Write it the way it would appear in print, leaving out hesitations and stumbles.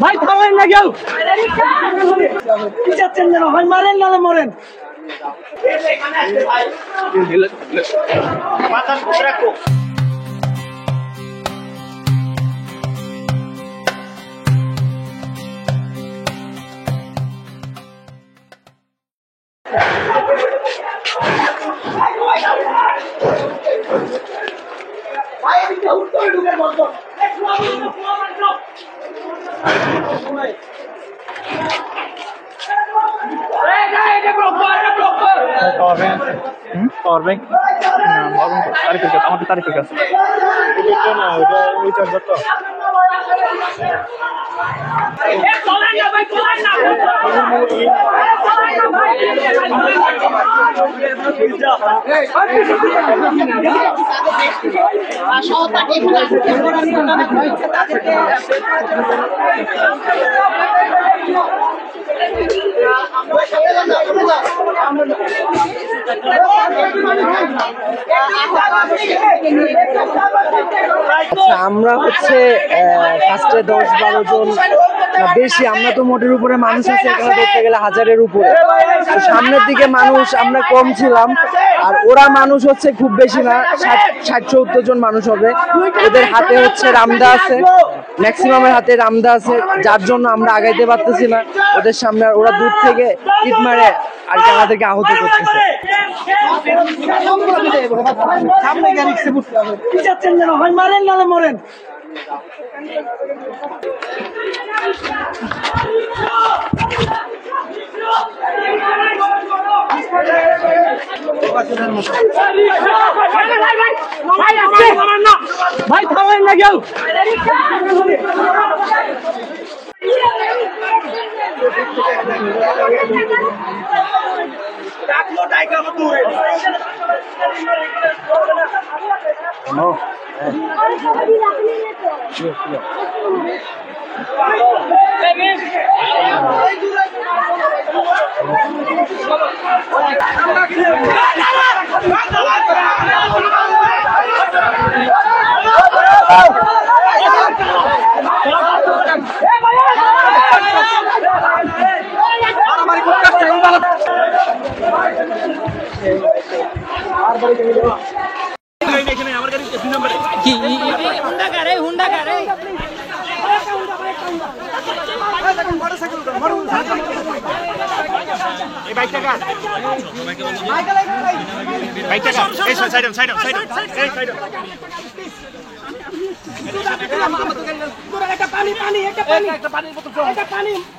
ভাই থামেন না কেউ কি চাচ্ছেন যেন ভাই মারেন না মরেন पावर बैंक तारीख আমরা হচ্ছে ফার্স্টে 10-12 জন বেশি, আমরা তো মোটের উপরে মানুষ আছে এখানে ধরতে গেলে 1000-এর উপরে। তো সামনের দিকে মানুষ আমরা কম ছিলাম, আর ওরা মানুষ হচ্ছে খুব বেশি না, 60-70 জন মানুষ হবে। ওদের হাতে হচ্ছে রামদা আছে, ম্যাক্সিমামের হাতে রামদা আছে, যার জন্য আমরা আগাইতে পারতেছি না ওদের সামনে। ওরা দূর থেকে ইট মারে আর কি আমাদেরকে আহত করতেছে। কি চাচ্ছেন যেন ভাই মারেন না মরেন ভাই থামেন না কেউ পানি